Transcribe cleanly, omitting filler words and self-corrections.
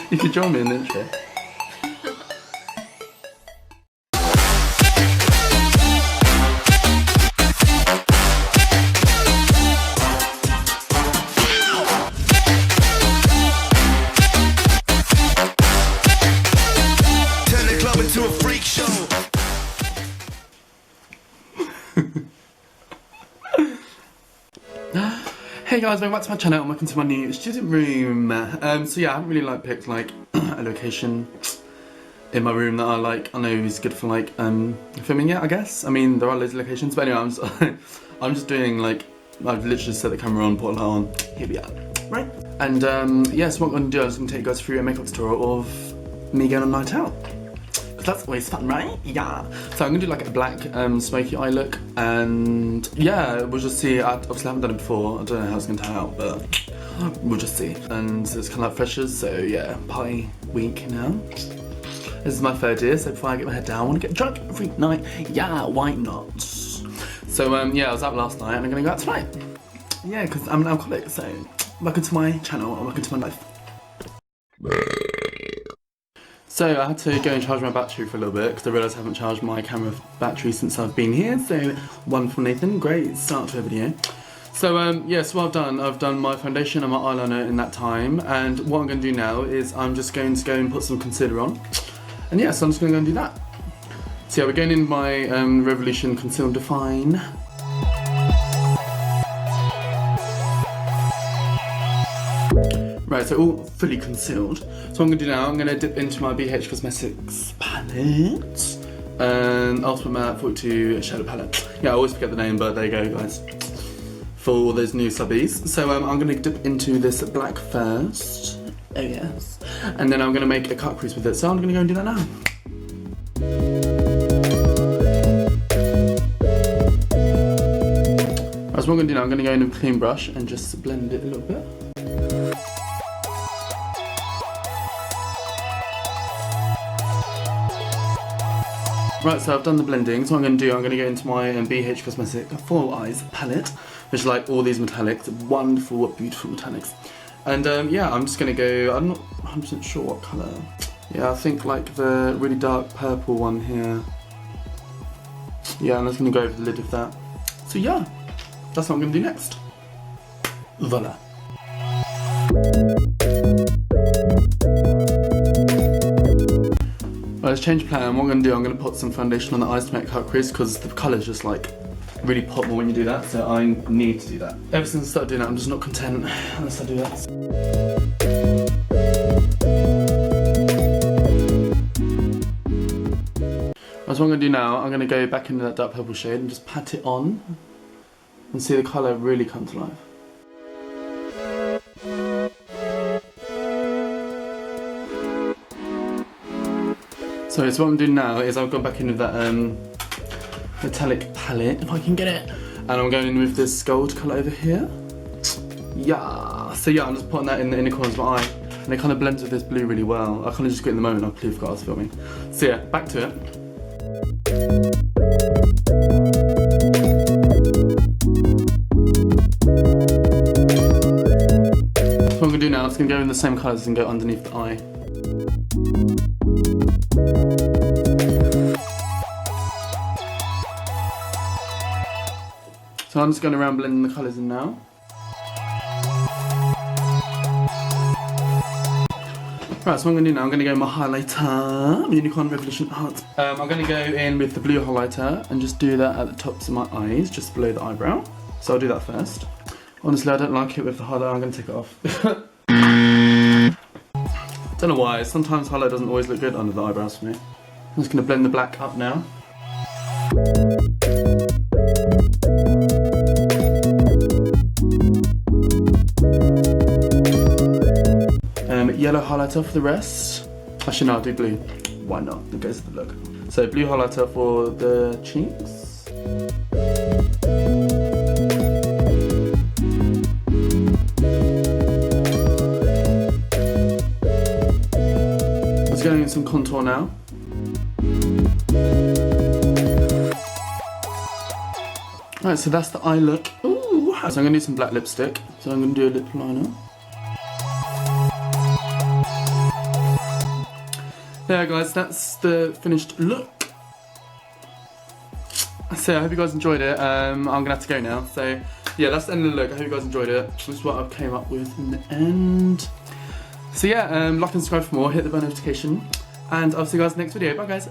You could join me in the intro. Hey guys, welcome back to my channel and welcome to my new student room. So yeah, I haven't really picked a location in my room that I know is good for filming yet, I guess. I mean, there are loads of locations, but anyway, I'm just doing I've literally just set the camera on, put a light on, here we are, right? And yeah, so what I'm going to do, I'm just going to take you guys through a makeup tutorial of me going on a night out. That's always fun, right? Yeah. So I'm gonna do a black smoky eye look, and yeah, we'll just see. I obviously haven't done it before. I don't know how it's gonna turn out, but we'll just see. And so it's kind of like freshers, so yeah, party week now. This is my third year, so before I get my head down, I want to get drunk every night. Yeah, why not? So yeah, I was out last night, and I'm gonna go out tonight. Yeah, because I'm an alcoholic. So welcome to my channel, and welcome to my life. So I had to go and charge my battery for a little bit because I realised I haven't charged my camera battery since I've been here. So wonderful, Nathan, great start to a video. So yeah, so what I've done my foundation and my eyeliner in that time, and what I'm going to do now is I'm just going to go and put some concealer on. And yeah, so I'm just going to go and do that. So yeah, we're going in my Revolution Conceal and Define. Right, so all fully concealed. So what I'm going to do now, I'm going to dip into my BH Cosmetics palette and Ultimate Matte 42 Shadow Palette. Yeah, I always forget the name, but there you go, guys, for all those new subbies. So I'm going to dip into this black first. Oh yes. And then I'm going to make a cut crease with it. So I'm going to go and do that now. Right, so what I'm going to do now, I'm going to go in with a clean brush and just blend it a little bit. Right, so I've done the blending, so what I'm going to do, I'm going to go into my BH Cosmetic Full Eyes palette, which is all these metallics, wonderful, beautiful metallics. And yeah, I'm just going to go, I'm not 100% sure what colour. Yeah, I think the really dark purple one here. Yeah, I'm just going to go over the lid of that. So yeah, that's what I'm going to do next. Voila. Let's change plan. What I'm going to do, I'm going to put some foundation on the eyes to make a cut crease because the colours just really pop more when you do that, so I need to do that. Ever since I started doing that, I'm just not content unless I do that. So what I'm going to do now, I'm going to go back into that dark purple shade and just pat it on and see the colour really come to life. So what I'm doing now is I've gone back in with that metallic palette, if I can get it, and I'm going in with this gold colour over here. Yeah, so yeah, I'm just putting that in the inner corners of my eye, and it kind of blends with this blue really well. I kind of just got it in the moment, I completely forgot I was filming. So yeah, back to it. So what I'm going to do now, I'm just going to go in the same colours and go underneath the eye. So I'm just going around blending the colours in now. Right, so what I'm going to do now, I'm going to go with my highlighter, Unicorn Revolution Art. I'm going to go in with the blue highlighter and just do that at the tops of my eyes, just below the eyebrow. So I'll do that first. Honestly, I don't like it with the highlighter, I'm going to take it off. Don't know why, sometimes highlight doesn't always look good under the eyebrows for me. I'm just going to blend the black up now. Yellow highlighter for the rest. Actually no, I'll do blue. Why not? It goes with the look. So blue highlighter for the cheeks. Let's go in some contour now. Right, so that's the eye look. Ooh. So I'm going to do some black lipstick. So I'm going to do a lip liner. yeah, guys, that's the finished look. So I hope you guys enjoyed it. I'm gonna have to go now. So yeah, that's the end of the look. I hope you guys enjoyed it. This is what I came up with in the end. So yeah, like and subscribe for more. Hit the bell notification, and I'll see you guys in the next video. Bye, guys.